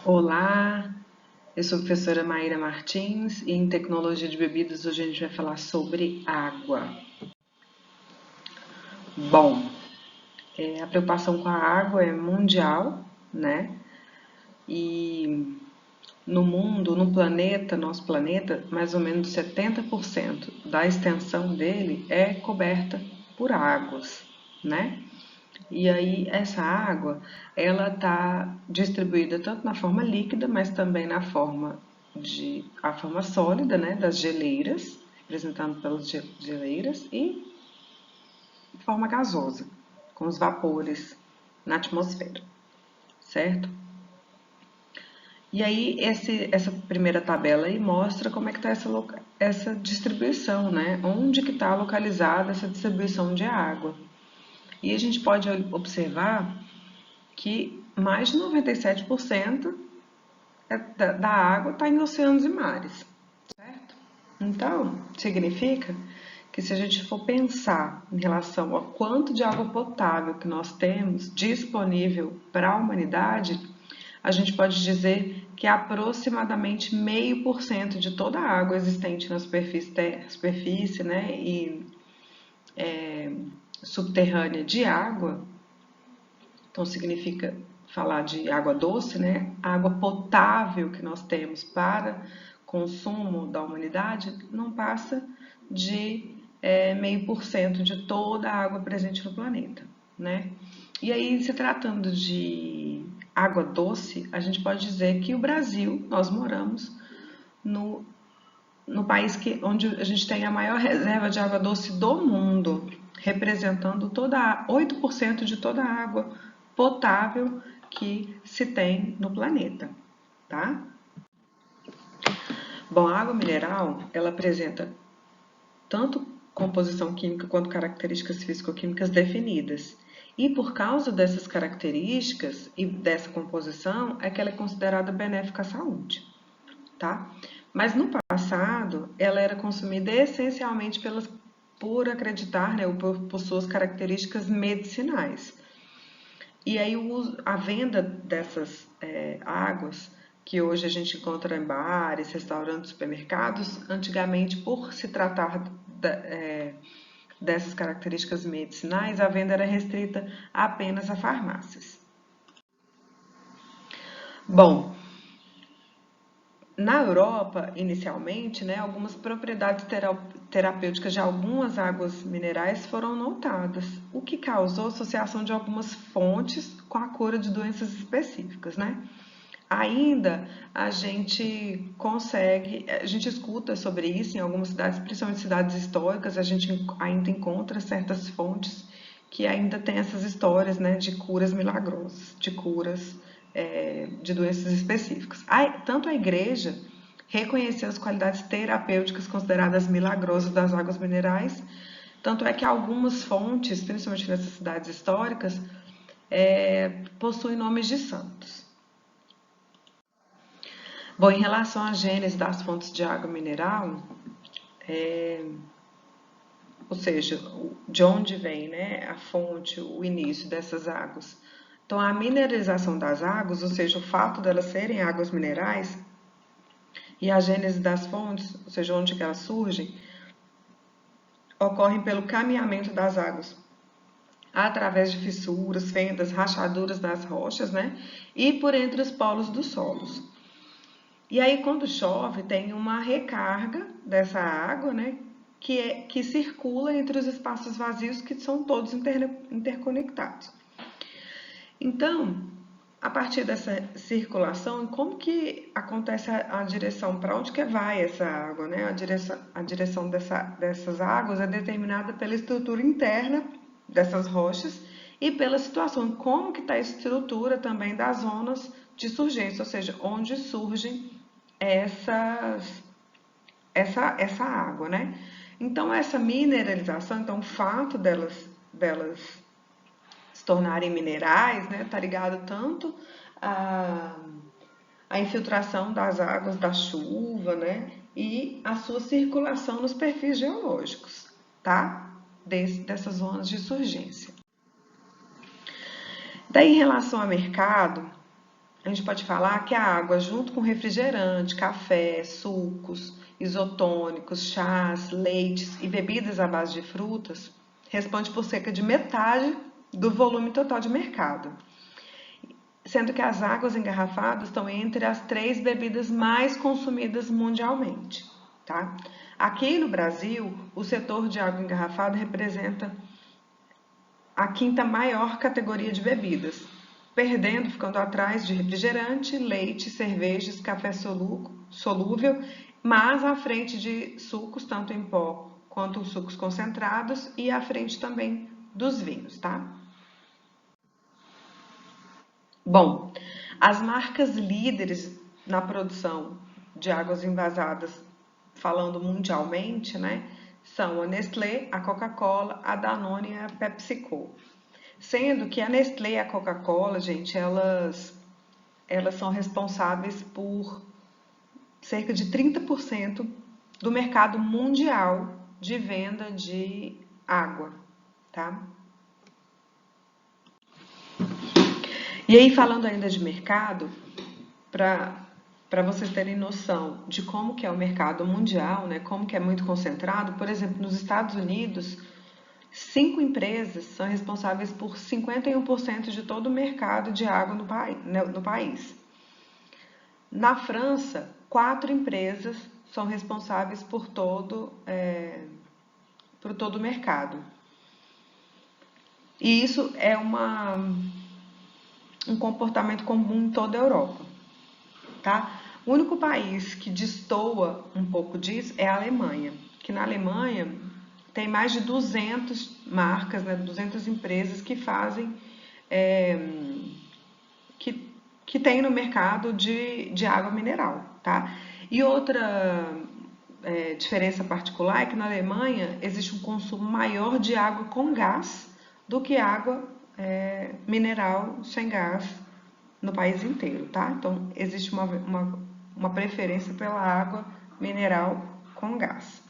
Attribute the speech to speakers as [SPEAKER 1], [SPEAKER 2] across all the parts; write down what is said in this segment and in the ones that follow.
[SPEAKER 1] Olá, eu sou a professora Maíra Martins e em Tecnologia de Bebidas hoje a gente vai falar sobre água. Bom, a preocupação com a água é mundial, né? E no mundo, no planeta, nosso planeta, mais ou menos 70% da extensão dele é coberta por águas, né? E aí essa água, ela está distribuída tanto na forma líquida, mas também na forma a forma sólida, né, das geleiras, representando pelas geleiras, e forma gasosa, com os vapores na atmosfera, certo? E aí essa primeira tabela aí mostra como é que está essa distribuição, né? Onde que está localizada essa distribuição de água. E a gente pode observar que mais de 97% da água está em oceanos e mares, certo? Então, significa que se a gente for pensar em relação ao quanto de água potável que nós temos disponível para a humanidade, a gente pode dizer que aproximadamente 0,5% de toda a água existente na superfície né, e subterrânea de água, então significa falar de água doce, né? A água potável que nós temos para consumo da humanidade não passa de 0,5% de toda a água presente no planeta, né? E aí, se tratando de água doce, a gente pode dizer que o Brasil, nós moramos no, no país onde a gente tem a maior reserva de água doce do mundo, representando 8% de toda a água potável que se tem no planeta, tá? Bom, a água mineral, ela apresenta tanto composição química quanto características físico-químicas definidas. E por causa dessas características e dessa composição é que ela é considerada benéfica à saúde, tá? Mas no passado, ela era consumida essencialmente por acreditar, né, ou por suas características medicinais. E aí a venda dessas águas, que hoje a gente encontra em bares, restaurantes, supermercados, antigamente, por se tratar dessas características medicinais, a venda era restrita apenas a farmácias. Bom, na Europa, inicialmente, né, algumas propriedades terapêuticas de algumas águas minerais foram notadas, o que causou associação de algumas fontes com a cura de doenças específicas, né? Ainda a gente escuta sobre isso em algumas cidades, principalmente cidades históricas, a gente ainda encontra certas fontes que ainda têm essas histórias, né, de curas milagrosas, de curas de doenças específicas. Tanto a igreja reconheceu as qualidades terapêuticas consideradas milagrosas das águas minerais, tanto é que algumas fontes, principalmente nessas cidades históricas, possuem nomes de santos. Bom, em relação à gênese das fontes de água mineral, ou seja, de onde vem, né, a fonte, o início dessas águas. Então, a mineralização das águas, ou seja, o fato delas serem águas minerais, e a gênese das fontes, ou seja, onde que elas surgem, ocorrem pelo caminhamento das águas, através de fissuras, fendas, rachaduras das rochas, né, e por entre os polos dos solos. E aí, quando chove, tem uma recarga dessa água, né, que circula entre os espaços vazios que são todos interconectados. Então, a partir dessa circulação, como que acontece a direção, para onde que vai essa água, né? A direção dessas águas é determinada pela estrutura interna dessas rochas e pela situação, como que está a estrutura também das zonas de surgência, ou seja, onde surgem essa água, né? Então, essa mineralização, então, o fato delas se tornarem minerais, né, tá ligado tanto a infiltração das águas da chuva, né, e a sua circulação nos perfis geológicos, tá? Dessas zonas de surgência. Daí, em relação ao mercado, a gente pode falar que a água, junto com refrigerante, café, sucos, isotônicos, chás, leites e bebidas à base de frutas, responde por cerca de metade do volume total de mercado, sendo que as águas engarrafadas estão entre as 3 bebidas mais consumidas mundialmente, tá? Aqui no Brasil, o setor de água engarrafada representa a quinta maior categoria de bebidas, perdendo, ficando atrás de refrigerante, leite, cervejas, café solúvel, mas à frente de sucos, tanto em pó quanto os sucos concentrados, e à frente também dos vinhos, tá? Bom, as marcas líderes na produção de águas envasadas, falando mundialmente, né, são a Nestlé, a Coca-Cola, a Danone e a PepsiCo. Sendo que a Nestlé e a Coca-Cola, gente, elas são responsáveis por cerca de 30% do mercado mundial de venda de água, tá? E aí, falando ainda de mercado, para vocês terem noção de como que é o mercado mundial, né, como que é muito concentrado, por exemplo, nos Estados Unidos, 5 empresas são responsáveis por 51% de todo o mercado de água no país. Na França, 4 empresas são responsáveis por todo o mercado. E isso é um comportamento comum em toda a Europa, tá? O único país que destoa um pouco disso é a Alemanha, que na Alemanha tem mais de 200 marcas, né, 200 empresas que fazem, é, que tem no mercado de água mineral, tá? E outra diferença particular é que na Alemanha existe um consumo maior de água com gás do que água mineral sem gás no país inteiro, tá? Então existe uma preferência pela água mineral com gás.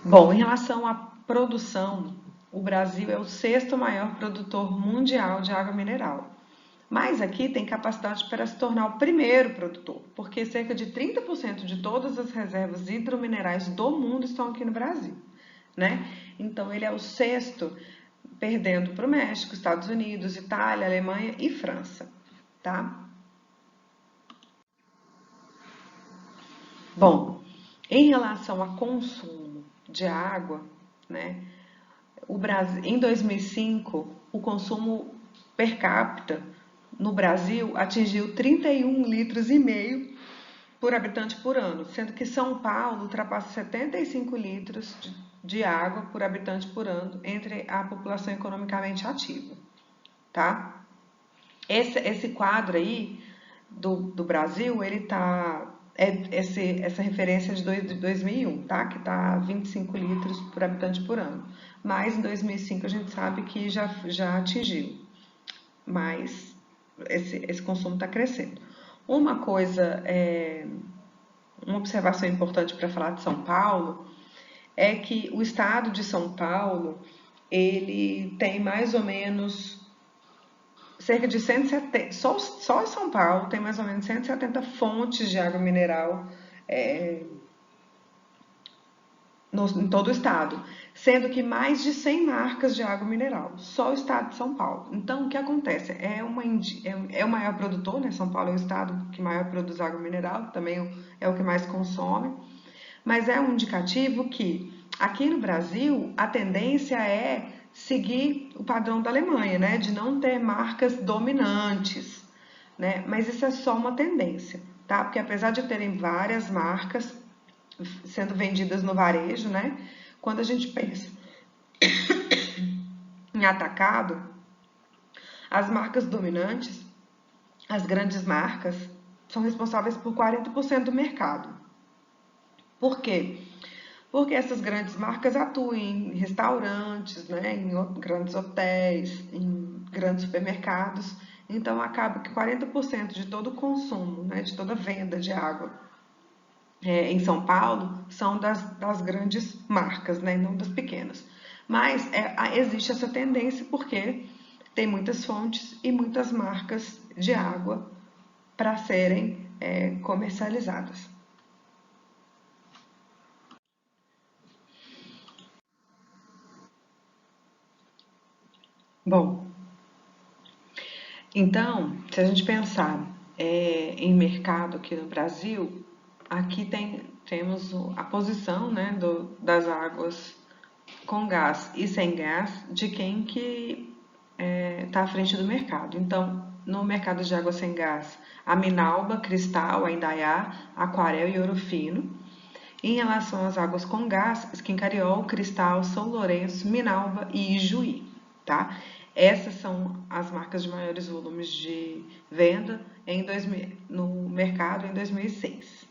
[SPEAKER 1] Bom, em relação à produção, o Brasil é o sexto maior produtor mundial de água mineral. Mas aqui tem capacidade para se tornar o primeiro produtor, porque cerca de 30% de todas as reservas hidrominerais do mundo estão aqui no Brasil, né? Então ele é o sexto, perdendo para o México, Estados Unidos, Itália, Alemanha e França, tá? Bom, em relação a consumo de água, né? O Brasil, em 2005, o consumo per capita no Brasil atingiu 31 litros e meio por habitante por ano, sendo que São Paulo ultrapassa 75 litros de água por habitante por ano entre a população economicamente ativa, tá? Esse quadro aí do Brasil, ele tá essa referência de 2001, tá? Que tá 25 litros por habitante por ano. Mas em 2005 a gente sabe que já atingiu, mas esse consumo está crescendo. Uma coisa, uma observação importante para falar de São Paulo é que o estado de São Paulo ele tem mais ou menos cerca de 170, só São Paulo tem mais ou menos 170 fontes de água mineral em todo o estado, sendo que mais de 100 marcas de água mineral, só o estado de São Paulo. Então, o que acontece? É o maior produtor, né? São Paulo é o estado que maior produz água mineral, também é o que mais consome, mas é um indicativo que aqui no Brasil a tendência é seguir o padrão da Alemanha, né? De não ter marcas dominantes, né? Mas isso é só uma tendência, tá? Porque apesar de terem várias marcas sendo vendidas no varejo, né? Quando a gente pensa em atacado, as marcas dominantes, as grandes marcas, são responsáveis por 40% do mercado. Por quê? Porque essas grandes marcas atuam em restaurantes, né, em grandes hotéis, em grandes supermercados. Então, acaba que 40% de todo o consumo, né, de toda a venda de água em São Paulo são das grandes marcas, né, não das pequenas. Mas existe essa tendência porque tem muitas fontes e muitas marcas de água para serem comercializadas. Bom, então, se a gente pensar em mercado aqui no Brasil, aqui temos a posição, né, das águas com gás e sem gás de quem que está à frente do mercado. Então, no mercado de água sem gás, a Minalba, Cristal, a Indaiá, Aquarel e Ouro Fino. Em relação às águas com gás, Esquincariol, Cristal, São Lourenço, Minalba e Ijuí, tá? Essas são as marcas de maiores volumes de venda no mercado em 2006.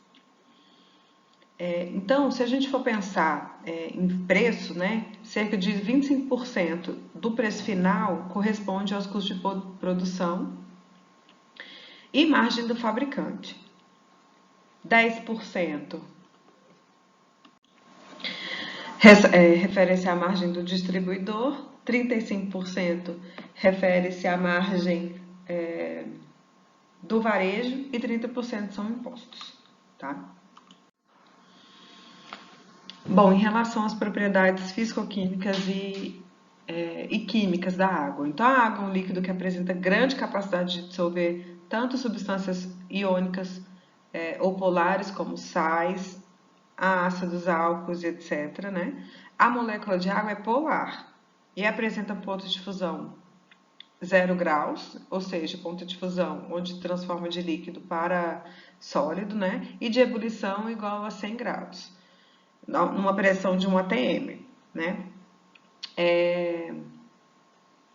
[SPEAKER 1] Então, se a gente for pensar em preço, né, cerca de 25% do preço final corresponde aos custos de produção e margem do fabricante. 10% refere-se à margem do distribuidor, 35% refere-se à margem do varejo e 30% são impostos, tá? Bom, em relação às propriedades físico-químicas e químicas da água. Então, a água é um líquido que apresenta grande capacidade de dissolver tanto substâncias iônicas ou polares, como sais, ácidos, álcools, etc., né? A molécula de água é polar e apresenta ponto de fusão 0 graus, ou seja, ponto de fusão onde transforma de líquido para sólido, né? E de ebulição igual a 100 graus, numa pressão de 1 atm, né?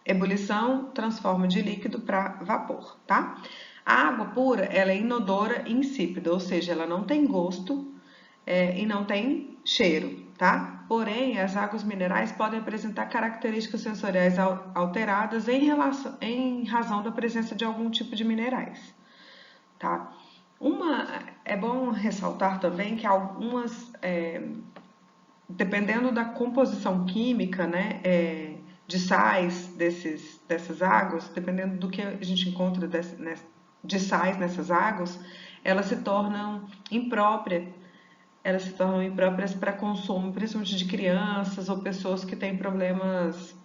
[SPEAKER 1] Ebulição transforma de líquido para vapor, tá? A água pura, ela é inodora e insípida, ou seja, ela não tem gosto e não tem cheiro, tá? Porém, as águas minerais podem apresentar características sensoriais alteradas em razão da presença de algum tipo de minerais, tá? É bom ressaltar também que algumas, dependendo da composição química, né, de sais dessas águas, dependendo do que a gente encontra de sais nessas águas, elas se tornam impróprias para consumo, principalmente de crianças ou pessoas que têm problemas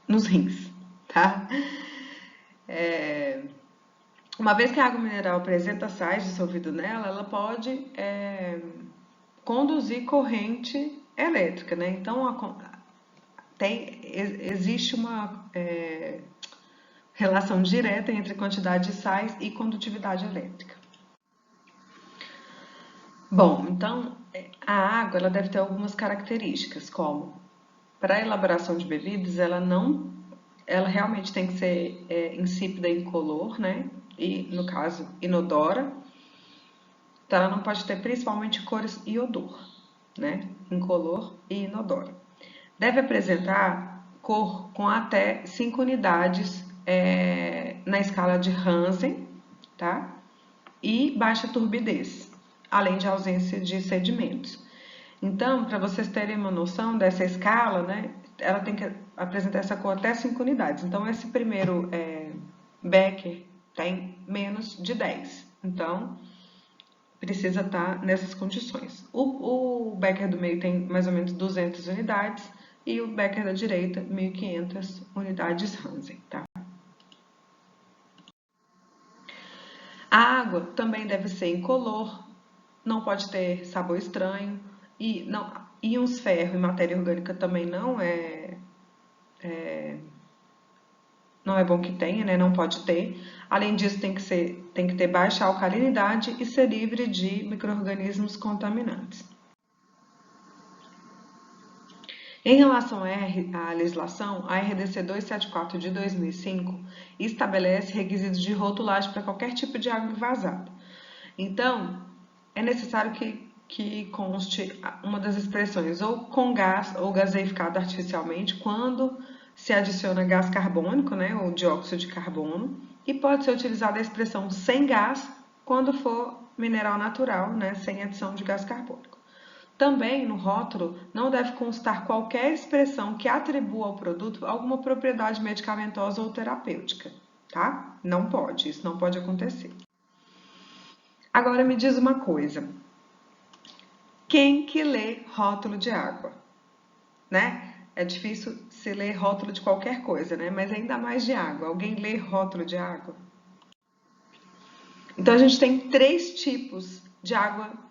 [SPEAKER 1] nos rins, tá? Uma vez que a água mineral apresenta sais dissolvido nela, ela pode conduzir corrente elétrica, né? Então, existe uma relação direta entre quantidade de sais e condutividade elétrica. Bom, então, a água ela deve ter algumas características, como para a elaboração de bebidas, ela realmente tem que ser insípida e incolor, né? E, no caso, inodora. Então, ela não pode ter principalmente cores e odor, né? Incolor e inodora. Deve apresentar cor com até 5 unidades na escala de Hansen, tá? E baixa turbidez, além de ausência de sedimentos. Então, para vocês terem uma noção dessa escala, né, ela tem que apresentar essa cor até 5 unidades. Então, esse primeiro Becker tem menos de 10. Então, precisa estar nessas condições. O Becker do meio tem mais ou menos 200 unidades e o Becker da direita, 1.500 unidades Hansen, tá? A água também deve ser incolor, não pode ter sabor estranho, e íons ferro e matéria orgânica também não é bom que tenha, né? Não pode ter. Além disso, tem que ter baixa alcalinidade e ser livre de micro-organismos contaminantes. Em relação à legislação, a RDC 274 de 2005 estabelece requisitos de rotulagem para qualquer tipo de água vazada. Então, é necessário que conste uma das expressões ou com gás ou gaseificado artificialmente quando se adiciona gás carbônico, né, ou dióxido de carbono, e pode ser utilizada a expressão sem gás quando for mineral natural, né, sem adição de gás carbônico. Também no rótulo não deve constar qualquer expressão que atribua ao produto alguma propriedade medicamentosa ou terapêutica, tá? Não pode, isso não pode acontecer. Agora me diz uma coisa, quem que lê rótulo de água, né? É difícil se ler rótulo de qualquer coisa, né? Mas ainda mais de água. Alguém lê rótulo de água? Então a gente tem 3 tipos de água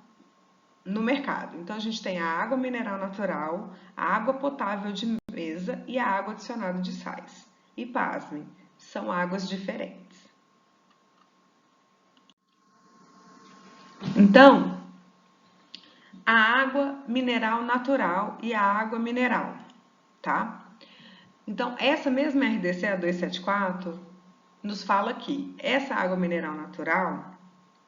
[SPEAKER 1] no mercado. Então a gente tem a água mineral natural, a água potável de mesa e a água adicionada de sais. E pasmem, são águas diferentes. Então, a água mineral natural e a água mineral, tá? Então, essa mesma RDC, a 274, nos fala que essa água mineral natural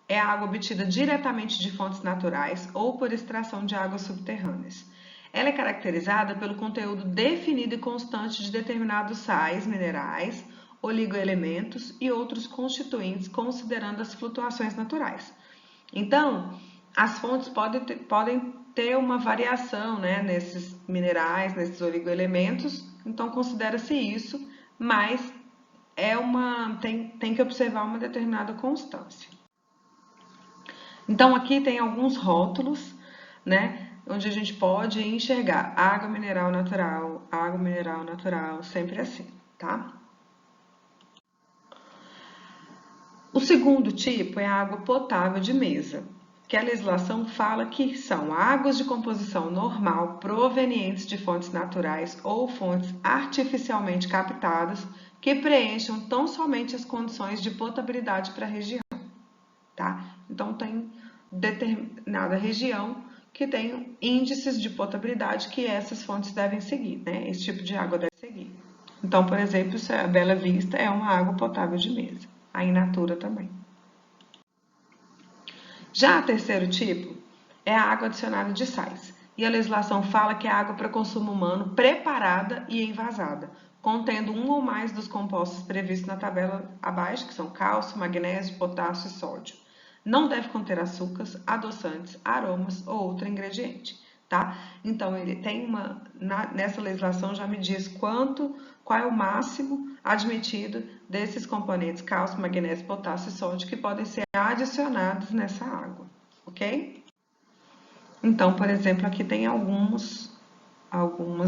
[SPEAKER 1] é a água obtida diretamente de fontes naturais ou por extração de águas subterrâneas. Ela é caracterizada pelo conteúdo definido e constante de determinados sais minerais, oligoelementos e outros constituintes, considerando as flutuações naturais. Então, as fontes podem ter uma variação, né, nesses minerais, nesses oligoelementos, então considera-se isso, mas tem que observar uma determinada constância. Então, aqui tem alguns rótulos, né, onde a gente pode enxergar água mineral natural, sempre assim, tá? O segundo tipo é a água potável de mesa, que a legislação fala que são águas de composição normal provenientes de fontes naturais ou fontes artificialmente captadas que preencham tão somente as condições de potabilidade para a região, tá? Então, tem determinada região que tem índices de potabilidade que essas fontes devem seguir, né? Esse tipo de água deve seguir. Então, por exemplo, a Bela Vista é uma água potável de mesa, a In Natura também. Já o terceiro tipo é a água adicionada de sais, e a legislação fala que é água para consumo humano preparada e envasada, contendo um ou mais dos compostos previstos na tabela abaixo, que são cálcio, magnésio, potássio e sódio. Não deve conter açúcares, adoçantes, aromas ou outro ingrediente, tá? Então, ele tem nessa legislação já me diz qual é o máximo admitido desses componentes cálcio, magnésio, potássio e sódio que podem ser adicionados nessa água, ok? Então, por exemplo, aqui tem alguns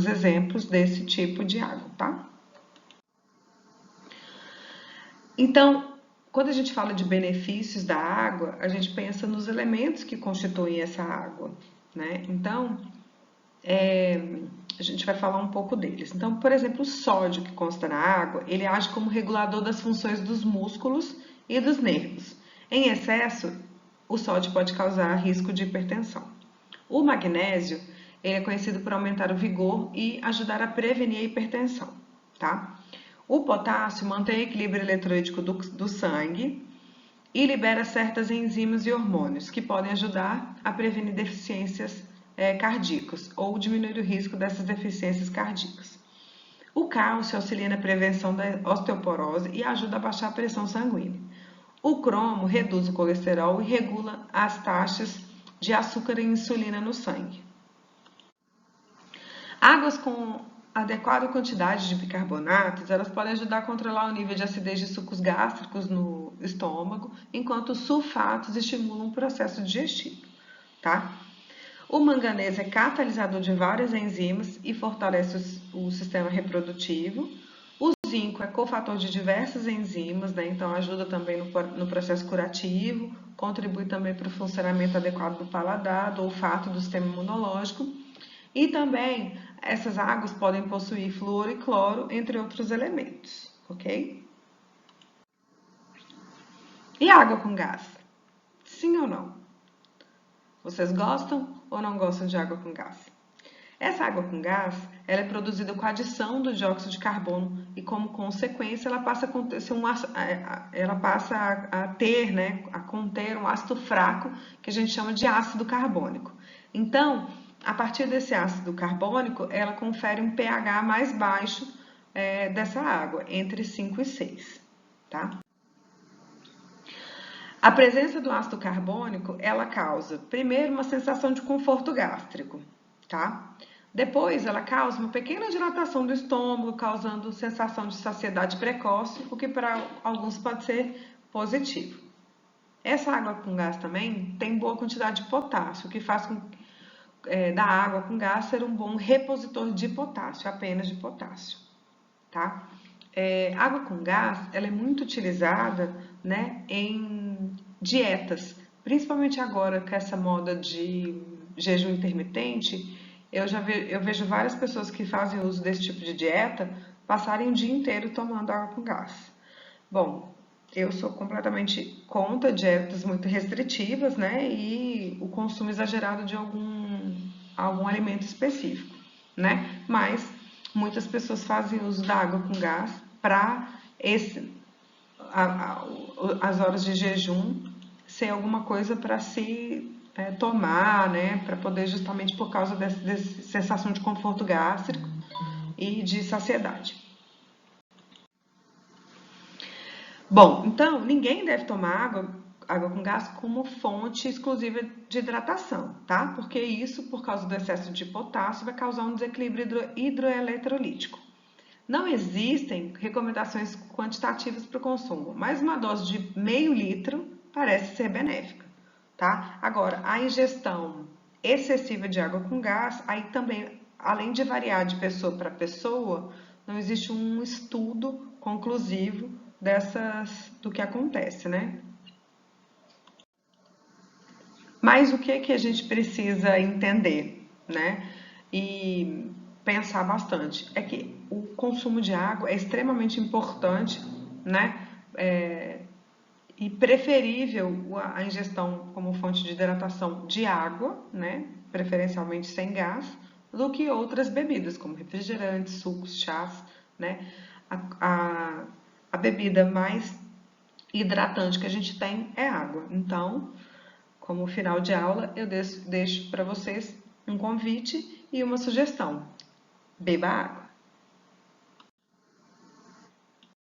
[SPEAKER 1] exemplos desse tipo de água, tá? Então, quando a gente fala de benefícios da água, a gente pensa nos elementos que constituem essa água, né? Então, a gente vai falar um pouco deles. Então, por exemplo, o sódio que consta na água, ele age como regulador das funções dos músculos e dos nervos. Em excesso, o sódio pode causar risco de hipertensão. O magnésio, ele é conhecido por aumentar o vigor e ajudar a prevenir a hipertensão, tá? O potássio mantém o equilíbrio eletrolítico do sangue e libera certas enzimas e hormônios que podem ajudar a prevenir deficiências cardíacas ou diminuir o risco dessas deficiências cardíacas. O cálcio auxilia na prevenção da osteoporose e ajuda a baixar a pressão sanguínea. O cromo reduz o colesterol e regula as taxas de açúcar e insulina no sangue. Águas com adequada quantidade de bicarbonatos, elas podem ajudar a controlar o nível de acidez de sucos gástricos no estômago, enquanto os sulfatos estimulam o processo digestivo, tá? O manganês é catalisador de várias enzimas e fortalece o sistema reprodutivo. O zinco é cofator de diversas enzimas, né? Então ajuda também no processo curativo, contribui também para o funcionamento adequado do paladar, do olfato, do sistema imunológico. E também essas águas podem possuir flúor e cloro, entre outros elementos, ok? E água com gás? Sim ou não? Vocês gostam ou não gostam de água com gás? Essa água com gás, ela é produzida com a adição do dióxido de carbono e, como consequência, ela passa a ter, né, a conter um ácido fraco que a gente chama de ácido carbônico. Então, a partir desse ácido carbônico, ela confere um pH mais baixo dessa água, entre 5 e 6, tá? A presença do ácido carbônico, ela causa, primeiro, uma sensação de conforto gástrico, tá? Depois, ela causa uma pequena dilatação do estômago, causando sensação de saciedade precoce, o que para alguns pode ser positivo. Essa água com gás também tem boa quantidade de potássio, o que faz da água com gás ser um bom repositor de potássio, apenas de potássio, tá? Água com gás, ela é muito utilizada, né, em dietas, principalmente agora com essa moda de jejum intermitente. Eu vejo várias pessoas que fazem uso desse tipo de dieta passarem o dia inteiro tomando água com gás. Bom, eu sou completamente contra dietas muito restritivas, né, e o consumo exagerado de algum alimento específico, né? Mas muitas pessoas fazem uso da água com gás para as horas de jejum ser alguma coisa para se tomar, né? Para poder justamente por causa dessa sensação de conforto gástrico e de saciedade. Bom, então ninguém deve tomar água com gás como fonte exclusiva de hidratação, tá? Porque isso, por causa do excesso de potássio, vai causar um desequilíbrio hidroeletrolítico. Não existem recomendações quantitativas para o consumo, mas uma dose de meio litro parece ser benéfica, tá? Agora, a ingestão excessiva de água com gás, aí também, além de variar de pessoa para pessoa, não existe um estudo conclusivo do que acontece, né? Mas o que a gente precisa entender, né? E pensar bastante é que o consumo de água é extremamente importante, né? E preferível a ingestão como fonte de hidratação de água, né? Preferencialmente sem gás, do que outras bebidas, como refrigerantes, sucos, chás, né? A, a, a bebida mais hidratante que a gente tem é água. Então, como final de aula, eu deixo para vocês um convite e uma sugestão. Beba água.